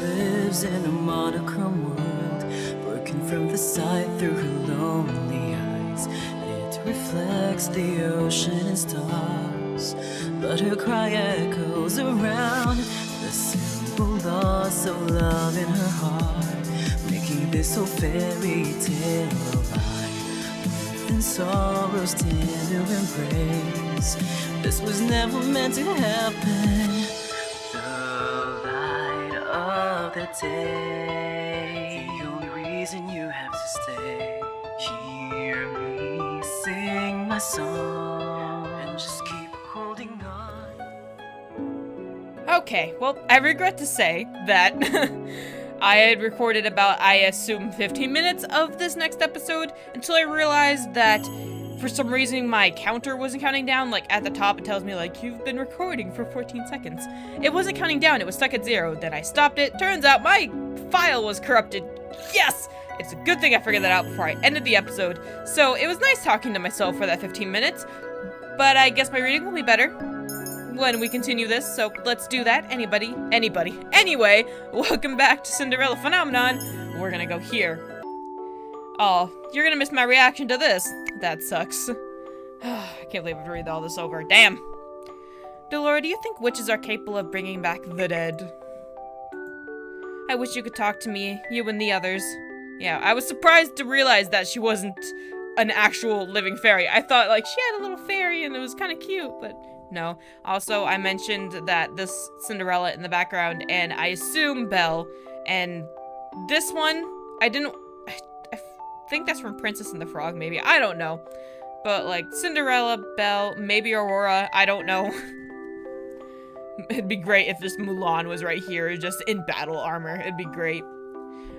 lives in a monochrome world, working from the side through her lonely eyes. It reflects the ocean and stars, but her cry echoes around the simple loss of love in her heart, making this whole fairy tale alive. And sorrow's tender embrace. This was never meant to happen. The light of the day, the only reason you have to stay. Hear me sing my song and just keep holding on. Okay, well, I regret to say that I had recorded about, I assume, 15 minutes of this next episode until I realized that for some reason my counter wasn't counting down. Like, at the top it tells me, like, you've been recording for 14 seconds. It wasn't counting down, it was stuck at 0. Then I stopped it. Turns out my file was corrupted. Yes! It's a good thing I figured that out before I ended the episode. So it was nice talking to myself for that 15 minutes. But I guess my reading will be better when we continue this, so let's do that. Anybody. Anyway, welcome back to Cinderella Phenomenon. We're gonna go here. Oh, you're gonna miss my reaction to this. That sucks. I can't believe I have to read all this over. Damn. Delora, do you think witches are capable of bringing back the dead? I wish you could talk to me, you and the others. Yeah, I was surprised to realize that she wasn't an actual living fairy. I thought, like, she had a little fairy and it was kind of cute, but no. Also, I mentioned that this Cinderella in the background, and I assume Belle, and this one, I think that's from Princess and the Frog, maybe. I don't know. But, like, Cinderella, Belle, maybe Aurora, I don't know. It'd be great if this Mulan was right here, just in battle armor. It'd be great.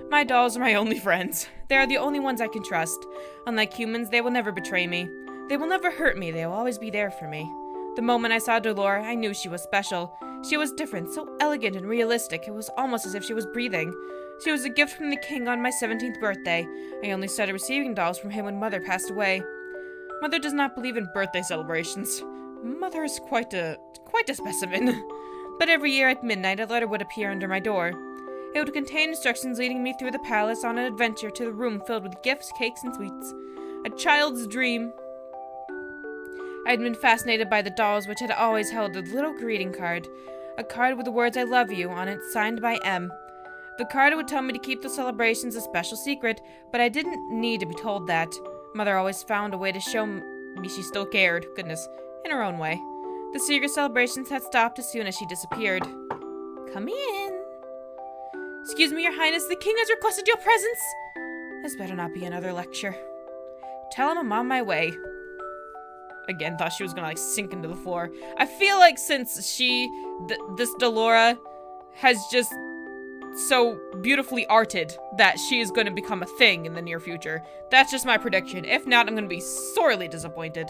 My dolls are my only friends. They are the only ones I can trust. Unlike humans, they will never betray me. They will never hurt me. They will always be there for me. The moment I saw Delora, I knew she was special. She was different, so elegant and realistic. It was almost as if she was breathing. She was a gift from the king on my 17th birthday. I only started receiving dolls from him when Mother passed away. Mother does not believe in birthday celebrations. Mother is quite a specimen. But every year at midnight, a letter would appear under my door. It would contain instructions leading me through the palace on an adventure to the room filled with gifts, cakes, and sweets. A child's dream. I had been fascinated by the dolls, which had always held a little greeting card. A card with the words "I love you" on it, signed by M. The card would tell me to keep the celebrations a special secret, but I didn't need to be told that. Mother always found a way to show me she still cared. Goodness. In her own way. The secret celebrations had stopped as soon as she disappeared. Come in. Excuse me, Your Highness, the king has requested your presence. This better not be another lecture. Tell him I'm on my way. Again, thought she was gonna, like, sink into the floor. I feel like since this Delora has just so beautifully arted that she is gonna become a thing in the near future. That's just my prediction. If not, I'm gonna be sorely disappointed.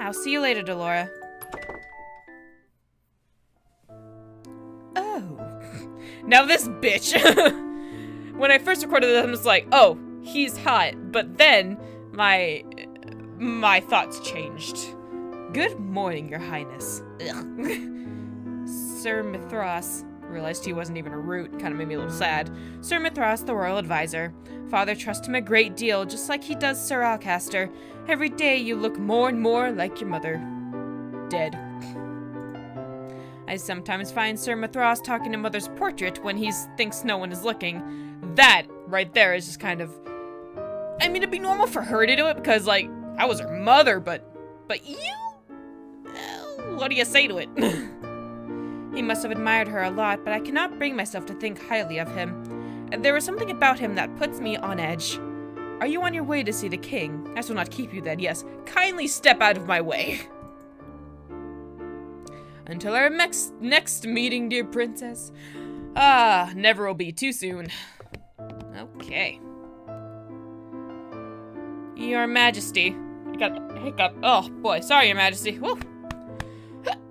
I'll see you later, Delora. Oh. Now this bitch. When I first recorded this, I was like, oh, he's hot. But then my thoughts changed. Good morning, Your Highness. Sir Mithras. Realized he wasn't even a root. Kind of made me a little sad. Sir Mithras, the royal advisor. Father trusts him a great deal, just like he does Sir Alcaster. Every day you look more and more like your mother. Dead. I sometimes find Sir Mithras talking to Mother's portrait when he thinks no one is looking. That, right there, is just kind of... I mean, it'd be normal for her to do it, because, like, I was her mother, but you? What do you say to it? He must have admired her a lot, but I cannot bring myself to think highly of him. There was something about him that puts me on edge. Are you on your way to see the king? I shall not keep you then, yes. Kindly step out of my way. Until our next meeting, dear princess. Ah, never will be too soon. Okay. Your Majesty. I got a hiccup. Oh, boy. Sorry, Your Majesty. Woo.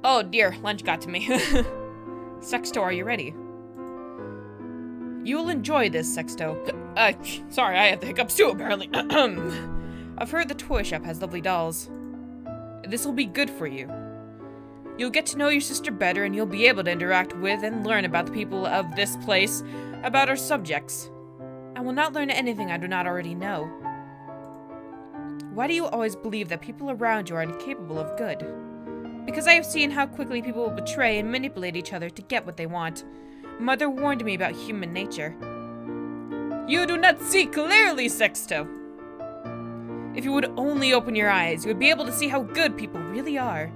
Oh, dear. Lunch got to me. Sexto, are you ready? You will enjoy this, Sexto. Sorry, I have the hiccups too, apparently. I've heard the toy shop has lovely dolls. This will be good for you. You'll get to know your sister better, and you'll be able to interact with and learn about the people of this place, about our subjects. I will not learn anything I do not already know. Why do you always believe that people around you are incapable of good? Because I have seen how quickly people will betray and manipulate each other to get what they want. Mother warned me about human nature. You do not see clearly, Sexto. If you would only open your eyes, you would be able to see how good people really are.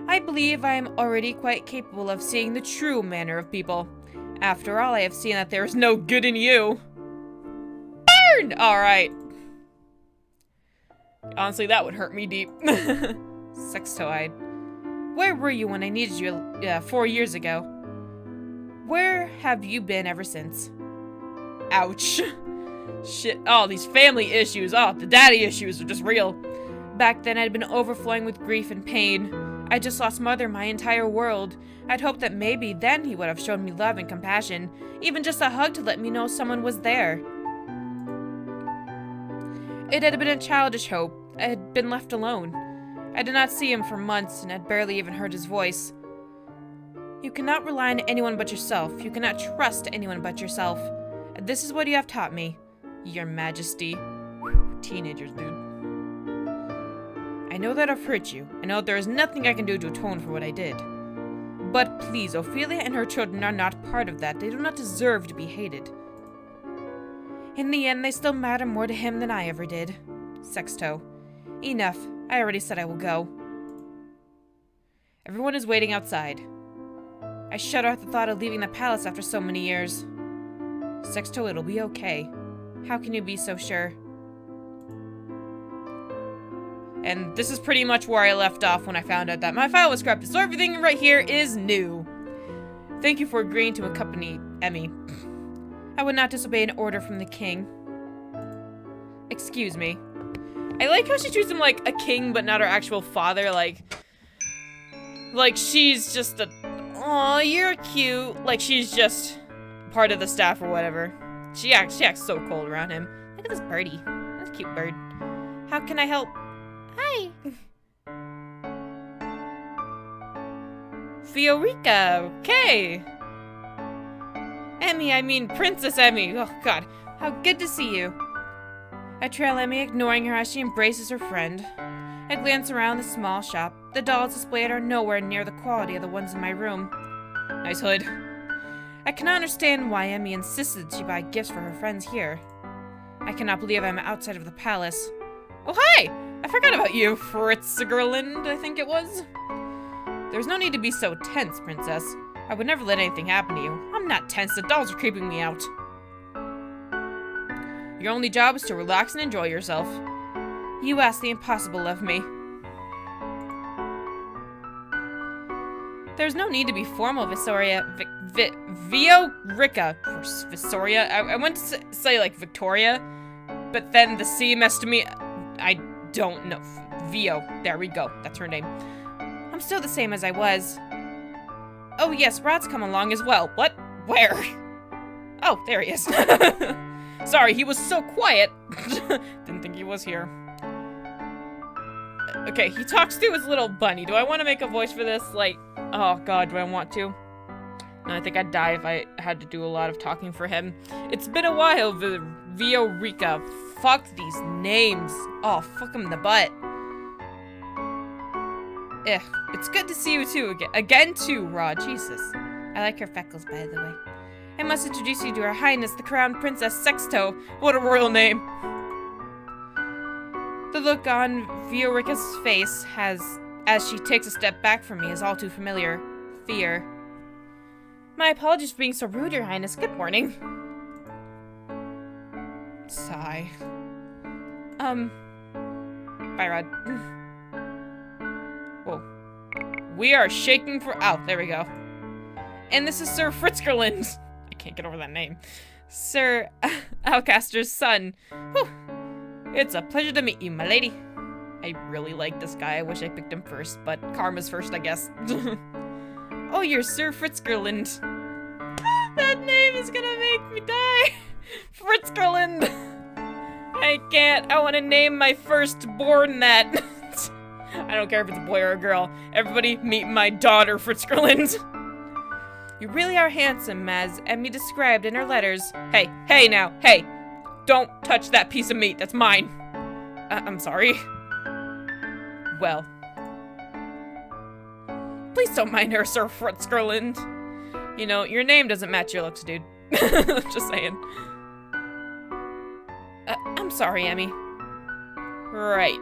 I believe I am already quite capable of seeing the true manner of people. After all, I have seen that there is no good in you. Burn! Alright. Honestly, that would hurt me deep. Sexto-eyed. Where were you when I needed you 4 years ago? Where have you been ever since? Ouch. Shit. Oh, these family issues. Oh, the daddy issues are just real. Back then, I'd been overflowing with grief and pain. I just lost Mother, my entire world. I'd hoped that maybe then he would have shown me love and compassion. Even just a hug to let me know someone was there. It had been a childish hope. I had been left alone. I did not see him for months and had barely even heard his voice. You cannot rely on anyone but yourself. You cannot trust anyone but yourself. And this is what you have taught me, Your Majesty. Teenagers, dude. I know that I've hurt you. I know that there is nothing I can do to atone for what I did. But please, Ophelia and her children are not part of that. They do not deserve to be hated. In the end, they still matter more to him than I ever did. Sexto. Enough. I already said I will go. Everyone is waiting outside. I shudder at the thought of leaving the palace after so many years. Sexto, it'll be okay. How can you be so sure? And this is pretty much where I left off when I found out that my file was corrupted, so everything right here is new. Thank you for agreeing to accompany Emmy. I would not disobey an order from the king. Excuse me. I like how she treats him like a king, but not her actual father, like she's just a, aw, you're cute, like she's just part of the staff or whatever. She acts so cold around him. Look at this birdie. That's a cute bird. How can I help? Hi. Fiorica, okay. Emmy, I mean Princess Emmy. Oh god, how good to see you. I trail Emmy, ignoring her as she embraces her friend. I glance around the small shop. The dolls displayed are nowhere near the quality of the ones in my room. Nice hood. I cannot understand why Emmy insisted she buy gifts for her friends here. I cannot believe I'm outside of the palace. Oh, hi! I forgot about you, Fritzgerland, I think it was. There's no need to be so tense, Princess. I would never let anything happen to you. I'm not tense, the dolls are creeping me out. Your only job is to relax and enjoy yourself. You ask the impossible of me. There's no need to be formal, Visoria. Viorica. Visoria? I went to say, like, Victoria, but then the C messed me. I don't know. Vio. There we go. That's her name. I'm still the same as I was. Oh, yes, Rod's come along as well. What? Where? Oh, there he is. Sorry, he was so quiet. Didn't think he was here. Okay, he talks to his little bunny. Do I want to make a voice for this? Like, oh god, do I want to? No, I think I'd die if I had to do a lot of talking for him. It's been a while, Viorica. Fuck these names. Oh, fuck him in the butt. It's good to see you too again too, Rod. Jesus. I like her freckles, by the way. I must introduce you to Her Highness, the Crown Princess Sexto. What a royal name. The look on Viorica's face as she takes a step back from me is all too familiar. Fear. My apologies for being so rude, Your Highness. Good morning. Sigh. Bye, Rod. Whoa. We are shaking for- oh, there we go. And this is Sir Fritzgerland. I can't get over that name. Sir Alcaster's son. Whew. It's a pleasure to meet you, my lady. I really like this guy. I wish I picked him first, but karma's first, I guess. Oh, you're Sir Fritzgerland. That name is gonna make me die. Fritzgerland. I can't. I want to name my firstborn that. I don't care if it's a boy or a girl. Everybody meet my daughter, Fritzgerland. You really are handsome, as Emmy described in her letters. Hey now, hey! Don't touch that piece of meat, that's mine. I'm sorry. Well. Please don't mind her, Sir Fritzgerland. You know, your name doesn't match your looks, dude. Just saying. I'm sorry, Emmy. Right.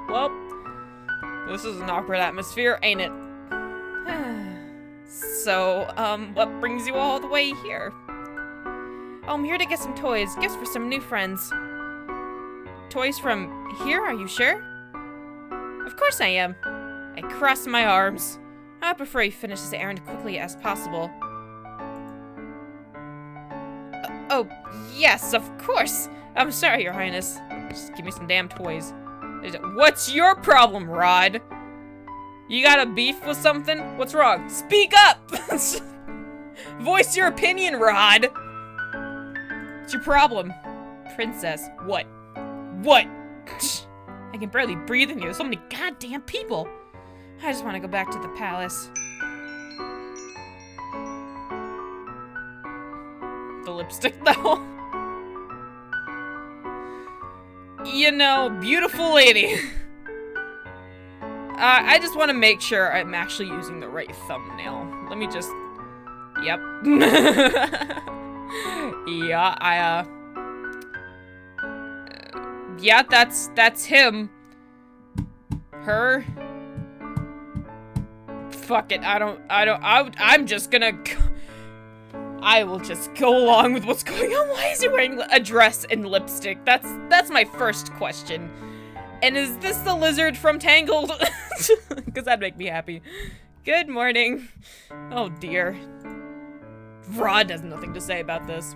Well, this is an awkward atmosphere, ain't it? So, what brings you all the way here? Oh, I'm here to get some toys, gifts for some new friends. Toys from here, are you sure? Of course I am. I cross my arms. I prefer you finish this errand quickly as possible. Oh, yes, of course. I'm sorry, Your Highness. Just give me some damn toys. What's your problem, Rod? You got a beef with something? What's wrong? Speak up! Voice your opinion, Rod! What's your problem? Princess, what? What? I can barely breathe in here. There's so many goddamn people. I just want to go back to the palace. The lipstick, though. You know, beautiful lady. I just want to make sure I'm actually using the right thumbnail. Let me just... Yep. Yeah, yeah, that's him. Her. Fuck it, I'm just gonna... I will just go along with what's going on. Why is he wearing a dress and lipstick? That's my first question. And is this the lizard from Tangled? Because that'd make me happy. Good morning. Oh dear. Rod has nothing to say about this.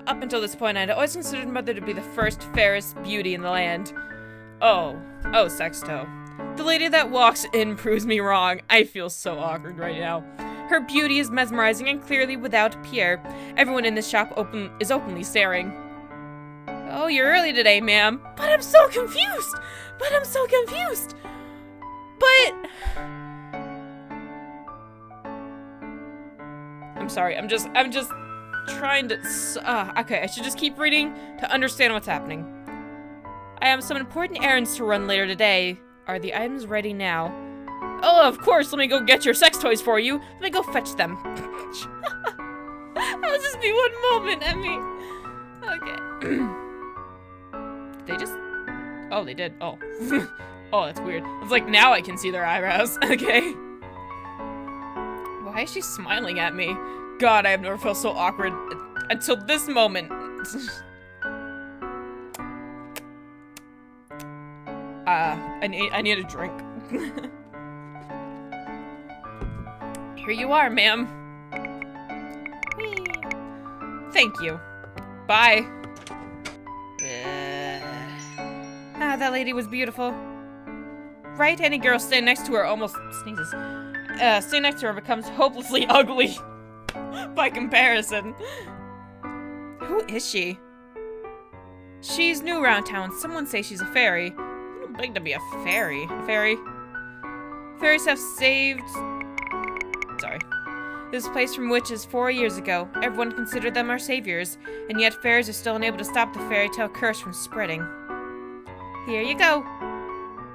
Up until this point, I'd always considered Mother to be the first fairest beauty in the land. Oh, Sexto. The lady that walks in proves me wrong. I feel so awkward right now. Her beauty is mesmerizing and clearly without peer. Everyone in this shop is openly staring. Oh, you're early today, ma'am. But I'm so confused! I'm sorry, I'm just trying to, okay, I should just keep reading to understand what's happening. I have some important errands to run later today. Are the items ready now? Oh, of course, let me go get your sex toys for you. Let me go fetch them. I'll just be one moment, Emmy. Okay. They just... Oh, they did. Oh. Oh, that's weird. It's like, now I can see their eyebrows. Okay. Why is she smiling at me? God, I have never felt so awkward until this moment. I need a drink. Here you are, ma'am. Thank you. Bye. That lady was beautiful. Right? Any girl standing next to her almost sneezes. Standing next to her becomes hopelessly ugly. By comparison. Who is she? She's new around town. Someone say she's a fairy. I don't beg to be a fairy. A fairy? Fairies have saved... Sorry. This place from witches 4 years ago. Everyone considered them our saviors, and yet fairies are still unable to stop the fairy tale curse from spreading. Here you go.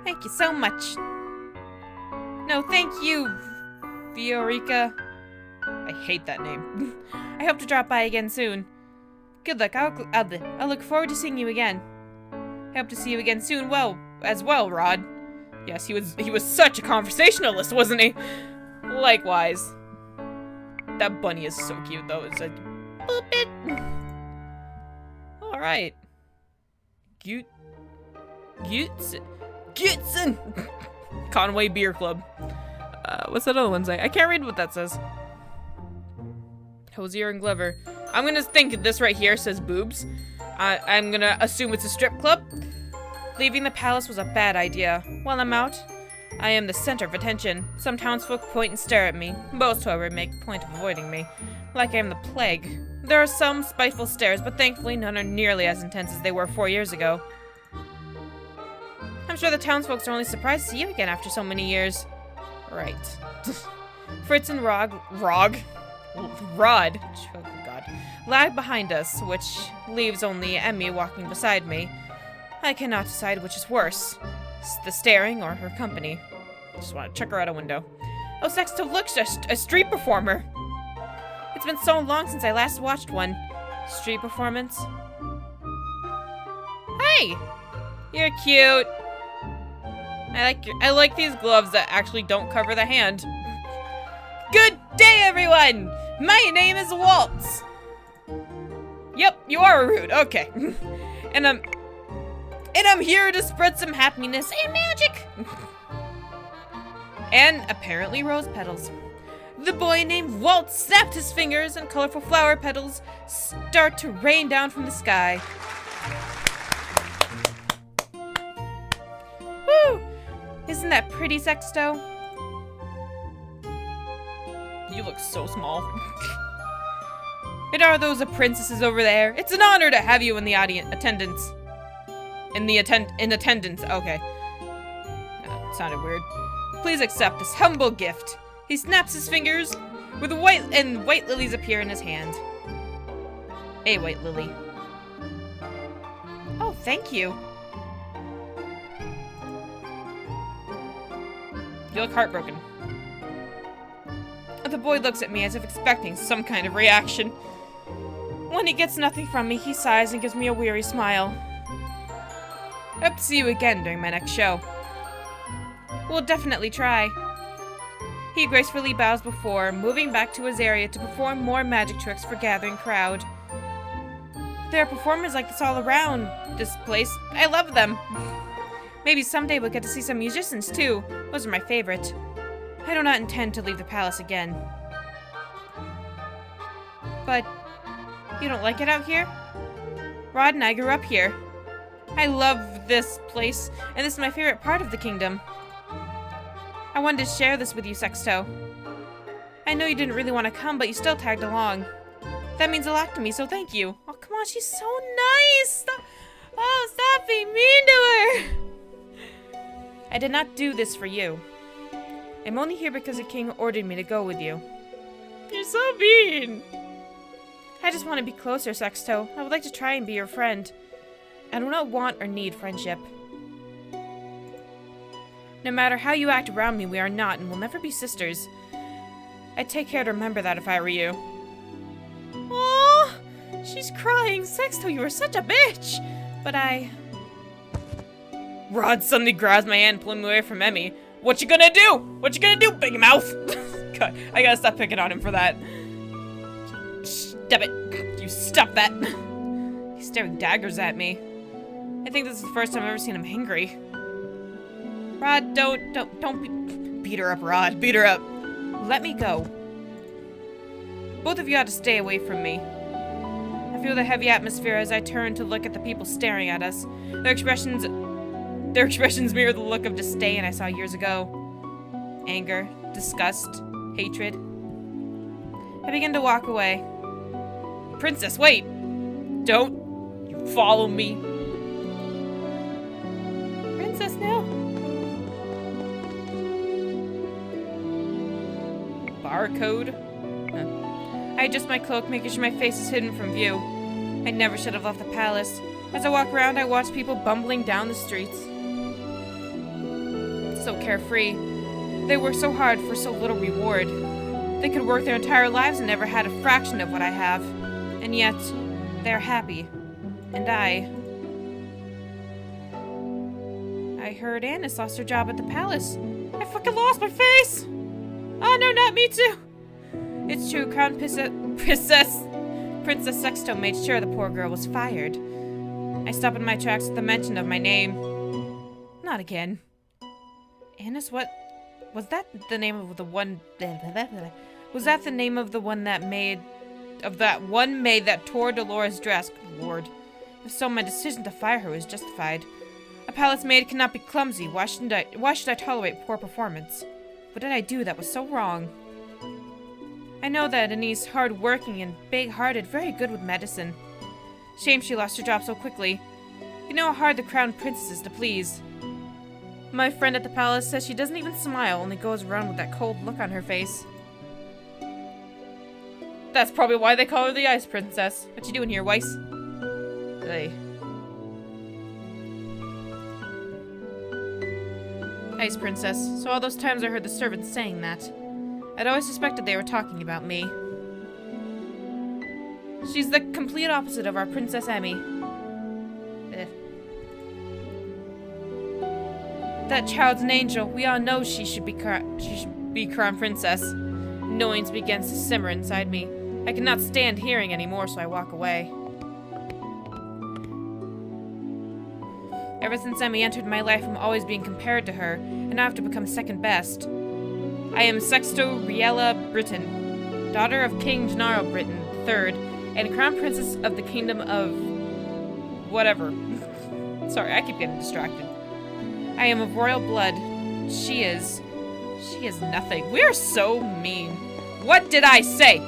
Thank you so much. No, thank you, Viorica. I hate that name. I hope to drop by again soon. Good luck. I'll look forward to seeing you again. I hope to see you again soon. As well, Rod. Yes, he was such a conversationalist, wasn't he? Likewise. That bunny is so cute, though. It's like, boop it. All right. Gutson. Conway Beer Club. What's that other one say? I can't read what that says. Hosier and Glover. I'm gonna think this right here says boobs. I'm gonna assume it's a strip club. Leaving the palace was a bad idea. While I'm out, I am the center of attention. Some townsfolk point and stare at me. Most, however, make a point of avoiding me, like I am the plague. There are some spiteful stares, but thankfully none are nearly as intense as they were 4 years ago. I'm sure the townsfolk are only surprised to see you again after so many years. Right. Fritz and Rod, oh god, lag behind us, which leaves only Emmy walking beside me. I cannot decide which is worse, the staring or her company. Just want to check her out a window. Oh, Sexto, look, a street performer. It's been so long since I last watched one. Street performance. Hey, you're cute. I like these gloves that actually don't cover the hand. Good day, everyone! My name is Waltz. Yep, you are rude. Okay. and I'm here to spread some happiness and magic. And apparently rose petals. The boy named Waltz snapped his fingers and colorful flower petals start to rain down from the sky. Woo! Isn't that pretty, Sexto? You look so small. And are those the princesses over there? It's an honor to have you in the attendance. In attendance. Okay. That sounded weird. Please accept this humble gift. He snaps his fingers, with white lilies appear in his hand. A white lily. Oh, thank you. You look heartbroken. The boy looks at me as if expecting some kind of reaction. When he gets nothing from me, he sighs and gives me a weary smile. Hope to see you again during my next show. We'll definitely try. He gracefully bows before moving back to his area to perform more magic tricks for gathering crowd. There are performers like this all around this place. I love them. Maybe someday we'll get to see some musicians too. Those are my favorite. I do not intend to leave the palace again. But you don't like it out here? Rod and I grew up here. I love this place, and this is my favorite part of the kingdom. I wanted to share this with you, Sexto. I know you didn't really want to come, but you still tagged along. That means a lot to me, so thank you. Oh, come on, she's so nice! Stop being mean to her! I did not do this for you. I'm only here because the king ordered me to go with you. You're so mean! I just want to be closer, Sexto. I would like to try and be your friend. I do not want or need friendship. No matter how you act around me, we are not and will never be sisters. I'd take care to remember that if I were you. Oh, she's crying. Sexto, you are such a bitch. But Rod suddenly grabs my hand, pulling me away from Emmy. What you gonna do? What you gonna do, big mouth? God, I gotta stop picking on him for that. Stop it. You stop that. He's staring daggers at me. I think this is the first time I've ever seen him angry. Rod, don't beat her up, Rod. Beat her up. Let me go. Both of you ought to stay away from me. I feel the heavy atmosphere as I turn to look at the people staring at us. Their expressions mirror the look of disdain I saw years ago. Anger, disgust, hatred. I begin to walk away. Princess, wait! Don't you follow me. Princess, no. Barcode? Huh. I adjust my cloak, making sure my face is hidden from view. I never should have left the palace. As I walk around, I watch people bumbling down the streets. So carefree. They work so hard for so little reward. They could work their entire lives and never had a fraction of what I have. And yet, they're happy. And I heard Annis lost her job at the palace. I fucking lost my face! Oh no, not me too! It's true, Princess Sexto made sure the poor girl was fired. I stop in my tracks at the mention of my name. Not again. Annis, what? Was that the name of the one... Was that the name of the one that made... Of that one maid that tore Dolores' dress? Good Lord. If so, my decision to fire her was justified. A palace maid cannot be clumsy. Why should I tolerate poor performance? What did I do that was so wrong? I know that Annie's hard-working and big-hearted, very good with medicine. Shame she lost her job so quickly. You know how hard the crown princess is to please. My friend at the palace says she doesn't even smile, only goes around with that cold look on her face. That's probably why they call her the Ice Princess. What you doing here, Weiss? Hey. Ice Princess. So all those times I heard the servants saying that, I'd always suspected they were talking about me. She's the complete opposite of our Princess Emmy. That child's an angel. We all know she should be crown princess. Knowing begins to simmer inside me. I cannot stand hearing anymore, so I walk away. Ever since Emmy entered my life, I'm always being compared to her, and I have to become second best. I am Sexto Riella Britain, daughter of King Gennaro Britain III, and crown princess of the kingdom of... whatever. Sorry, I keep getting distracted. I am of royal blood. She is nothing. We are so mean. What did I say?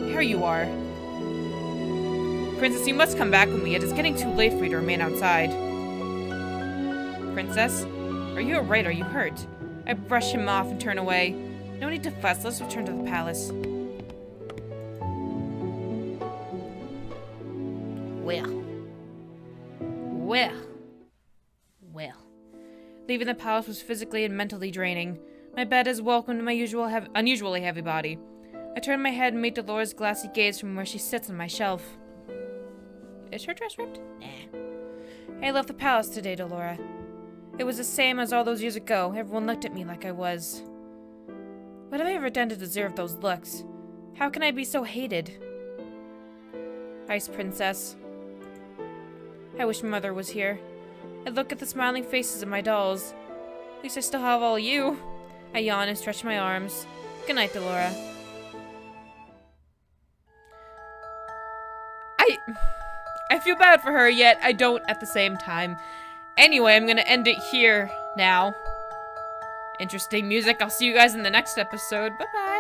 Here you are. Princess, you must come back with me. It is getting too late for you to remain outside. Princess? Are you alright? Are you hurt? I brush him off and turn away. No need to fuss. Let's return to the palace. Well. Leaving the palace was physically and mentally draining. My bed has welcomed my unusually heavy body. I turn my head and meet Dolores' glassy gaze from where she sits on my shelf. Is her dress ripped? Nah. I left the palace today, Dolora. It was the same as all those years ago. Everyone looked at me like I was. What have I ever done to deserve those looks? How can I be so hated? Ice Princess. I wish my mother was here. I look at the smiling faces of my dolls. At least I still have all you. I yawn and stretch my arms. Good night, Dolora. I feel bad for her, yet I don't at the same time. Anyway, I'm gonna end it here now. Interesting music. I'll see you guys in the next episode. Bye-bye.